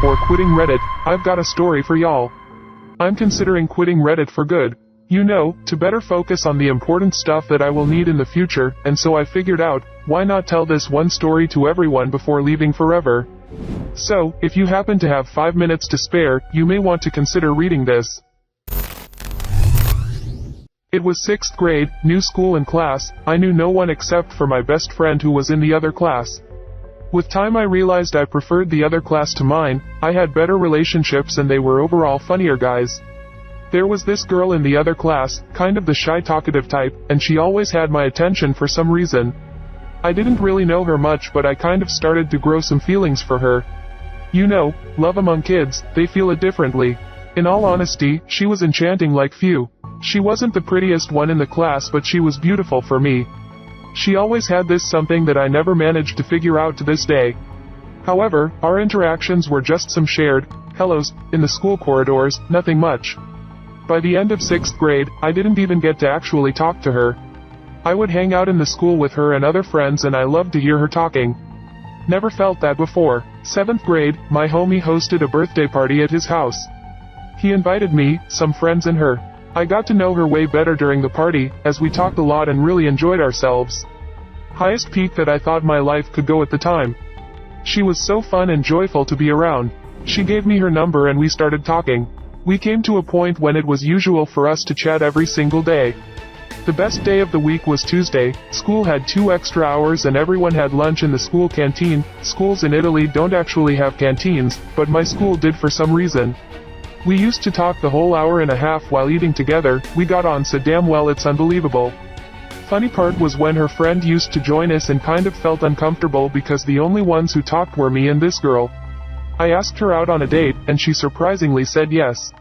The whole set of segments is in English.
or quitting Reddit, I've got a story for y'all. I'm considering quitting Reddit for good. You know, to better focus on the important stuff that I will need in the future, and so I figured out, why not tell this one story to everyone before leaving forever? So, if you happen to have 5 minutes to spare, you may want to consider reading this. It was 6th grade, new school and class. I knew no one except for my best friend who was in the other class. With time I realized I preferred the other class to mine. I had better relationships and they were overall funnier guys. There was this girl in the other class, kind of the shy talkative type, and she always had my attention for some reason. I didn't really know her much, but I kind of started to grow some feelings for her. You know, love among kids, they feel it differently. In all honesty, she was enchanting like few. She wasn't the prettiest one in the class, but she was beautiful for me. She always had this something that I never managed to figure out to this day. However, our interactions were just some shared hellos in the school corridors, nothing much. By the end of 6th grade, I didn't even get to actually talk to her. I would hang out in the school with her and other friends and I loved to hear her talking. Never felt that before. 7th grade, my homie hosted a birthday party at his house. He invited me, some friends and her. I got to know her way better during the party, as we talked a lot and really enjoyed ourselves. Highest peak that I thought my life could go at the time. She was so fun and joyful to be around. She gave me her number and we started talking. We came to a point when it was usual for us to chat every single day. The best day of the week was Tuesday. School had 2 extra hours and everyone had lunch in the school canteen. Schools in Italy don't actually have canteens, but my school did for some reason. We used to talk the whole hour and a half while eating together. We got on so damn well it's unbelievable. Funny part was when her friend used to join us and kind of felt uncomfortable because the only ones who talked were me and this girl. I asked her out on a date, and she surprisingly said yes.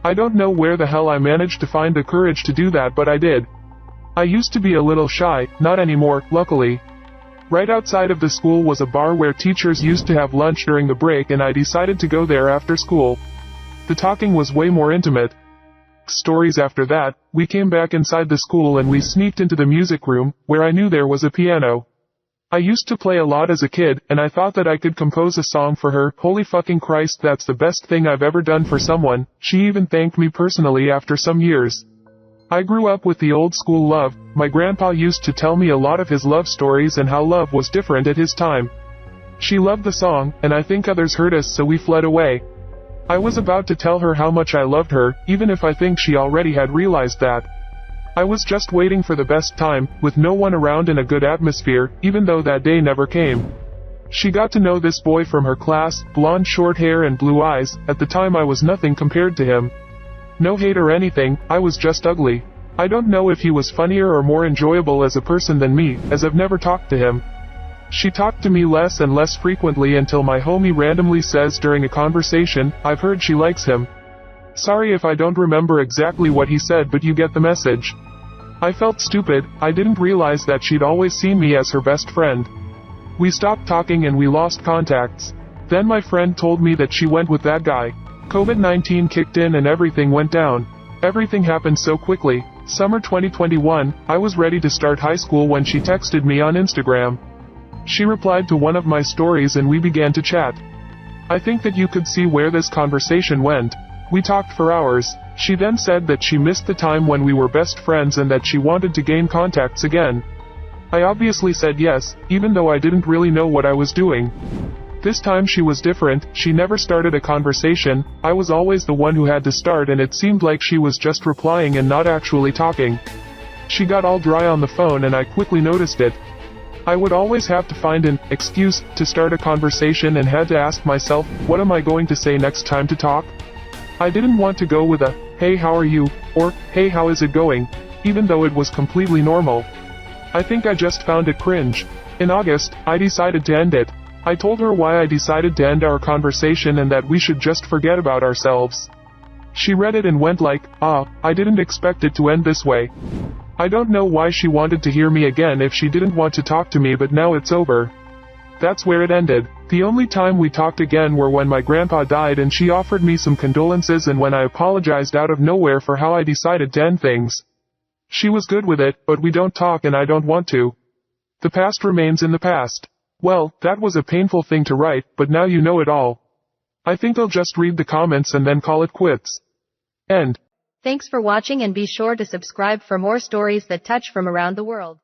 I don't know where the hell I managed to find the courage to do that, but I did. I used to be a little shy, not anymore, luckily. Right outside of the school was a bar where teachers used to have lunch during the break and I decided to go there after school. The talking was way more intimate. Stories after that, we came back inside the school and we sneaked into the music room, where I knew there was a piano. I used to play a lot as a kid, and I thought that I could compose a song for her. Holy fucking Christ, that's the best thing I've ever done for someone. She even thanked me personally after some years. I grew up with the old school love. My grandpa used to tell me a lot of his love stories and how love was different at his time. She loved the song, and I think others heard us, so we fled away. I was about to tell her how much I loved her, even if I think she already had realized that. I was just waiting for the best time, with no one around and a good atmosphere, even though that day never came. She got to know this boy from her class, blonde short hair and blue eyes. At the time I was nothing compared to him. No hate or anything, I was just ugly. I don't know if he was funnier or more enjoyable as a person than me, as I've never talked to him. She talked to me less and less frequently until my homie randomly says during a conversation, "I've heard she likes him." Sorry if I don't remember exactly what he said, but you get the message. I felt stupid. I didn't realize that she'd always seen me as her best friend. We stopped talking and we lost contacts. Then my friend told me that she went with that guy. COVID-19 kicked in and everything went down. Everything happened so quickly. Summer 2021, I was ready to start high school when she texted me on Instagram. She replied to one of my stories and we began to chat. I think that you could see where this conversation went. We talked for hours. She then said that she missed the time when we were best friends and that she wanted to gain contacts again. I obviously said yes, even though I didn't really know what I was doing. This time she was different. She never started a conversation. I was always the one who had to start, and it seemed like she was just replying and not actually talking. She got all dry on the phone and I quickly noticed it. I would always have to find an excuse to start a conversation and had to ask myself, what am I going to say next time to talk? I didn't want to go with a, "Hey, how are you?" or, "Hey, how is it going?" even though it was completely normal. I think I just found it cringe. In August, I decided to end it. I told her why I decided to end our conversation and that we should just forget about ourselves. She read it and went like, I didn't expect it to end this way. I don't know why she wanted to hear me again if she didn't want to talk to me, but now it's over. That's where it ended. The only time we talked again were when my grandpa died and she offered me some condolences and when I apologized out of nowhere for how I decided to end things. She was good with it, but we don't talk and I don't want to. The past remains in the past. Well, that was a painful thing to write, but now you know it all. I think I'll just read the comments and then call it quits. End. Thanks for watching and be sure to subscribe for more stories that touch from around the world.